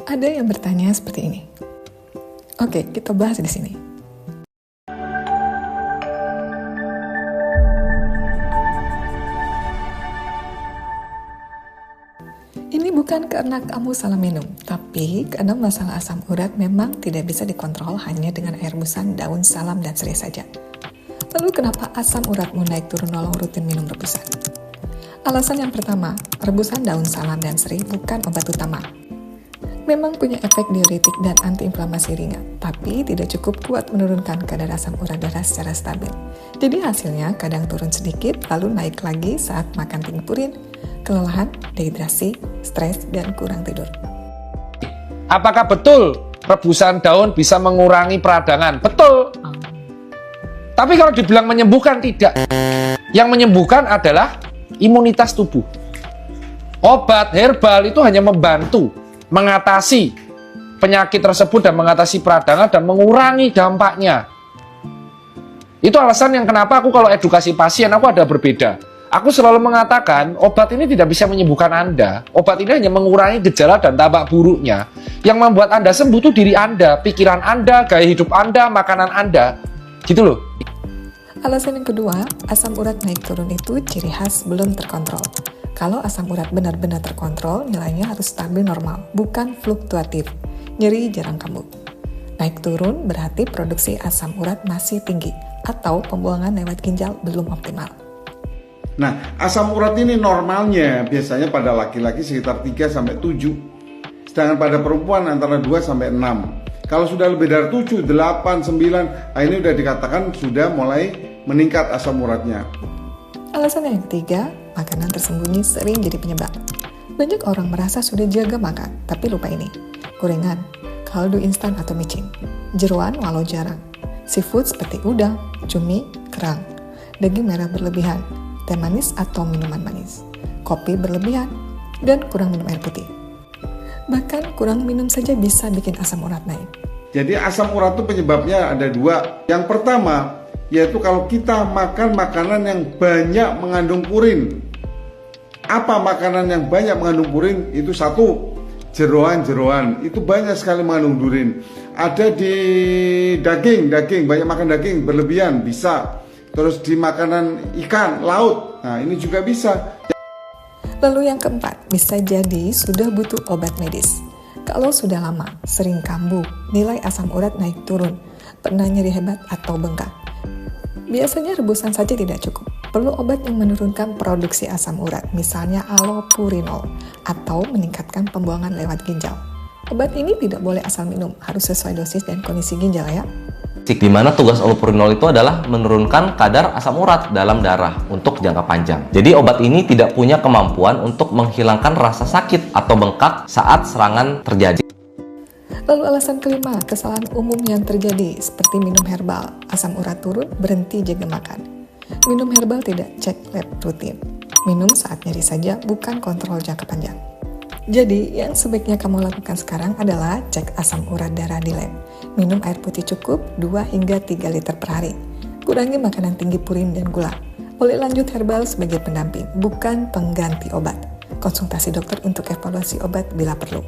Ada yang bertanya seperti ini. Oke, kita bahas di sini. Ini bukan karena kamu salah minum, tapi karena masalah asam urat memang tidak bisa dikontrol hanya dengan air rebusan daun salam dan serai saja. Lalu kenapa asam uratmu naik turun walau rutin minum rebusan? Alasan yang pertama, rebusan daun salam dan serai bukan obat utama. Memang punya efek diuretik dan antiinflamasi ringan, tapi tidak cukup kuat menurunkan kadar asam urat darah secara stabil. Jadi hasilnya kadang turun sedikit, lalu naik lagi saat makan tinggi purin, kelelahan, dehidrasi, stres, dan kurang tidur. Apakah betul rebusan daun bisa mengurangi peradangan? Betul. Tapi kalau dibilang menyembuhkan, tidak. Yang menyembuhkan adalah imunitas tubuh. Obat herbal itu hanya membantu mengatasi penyakit tersebut dan mengatasi peradangan dan mengurangi dampaknya. Itu alasan yang kenapa aku kalau edukasi pasien aku ada berbeda. Aku selalu mengatakan obat ini tidak bisa menyembuhkan Anda. Obat ini hanya mengurangi gejala dan dampak buruknya. Yang membuat Anda sembuh itu diri Anda, pikiran Anda, gaya hidup Anda, makanan Anda. Gitu loh. Alasan yang kedua, asam urat naik turun itu ciri khas belum terkontrol. Kalau asam urat benar-benar terkontrol, nilainya harus stabil normal, bukan fluktuatif. Nyeri jarang kambuh. Naik turun berarti produksi asam urat masih tinggi, atau pembuangan lewat ginjal belum optimal. Nah, asam urat ini normalnya biasanya pada laki-laki sekitar 3-7. Sedangkan pada perempuan antara 2-6. Kalau sudah lebih dari 7, 8, 9, ini sudah dikatakan sudah mulai meningkat asam uratnya. Alasan yang ketiga, makanan tersembunyi sering jadi penyebab. Banyak orang merasa sudah jaga makan, tapi lupa ini. Gorengan, kaldu instan atau micin, jeroan walau jarang, seafood seperti udang, cumi, kerang, daging merah berlebihan, teh manis atau minuman manis, kopi berlebihan, dan kurang minum air putih. Bahkan kurang minum saja bisa bikin asam urat naik. Jadi asam urat itu penyebabnya ada dua. Yang pertama, yaitu kalau kita makan makanan yang banyak mengandung purin. Apa makanan yang banyak mengandung purin? Itu satu, jeroan-jeroan. Itu banyak sekali mengandung purin. Ada di daging, banyak makan daging berlebihan, bisa. Terus di makanan ikan, laut, nah ini juga bisa. Lalu yang keempat, bisa jadi sudah butuh obat medis. Kalau sudah lama, sering kambuh, nilai asam urat naik turun, pernah nyeri hebat atau bengkak. Biasanya rebusan saja tidak cukup. Perlu obat yang menurunkan produksi asam urat, misalnya allopurinol, atau meningkatkan pembuangan lewat ginjal. Obat ini tidak boleh asal minum, harus sesuai dosis dan kondisi ginjal ya. Di mana tugas allopurinol itu adalah menurunkan kadar asam urat dalam darah untuk jangka panjang. Jadi obat ini tidak punya kemampuan untuk menghilangkan rasa sakit atau bengkak saat serangan terjadi. Lalu alasan kelima, kesalahan umum yang terjadi seperti minum herbal, asam urat turun, berhenti jaga makan. Minum herbal tidak cek lab rutin. Minum saat nyeri saja, bukan kontrol jangka panjang. Jadi, yang sebaiknya kamu lakukan sekarang adalah cek asam urat darah di lab. Minum air putih cukup 2 hingga 3 liter per hari. Kurangi makanan tinggi purin dan gula. Boleh lanjut herbal sebagai pendamping, bukan pengganti obat. Konsultasi dokter untuk evaluasi obat bila perlu.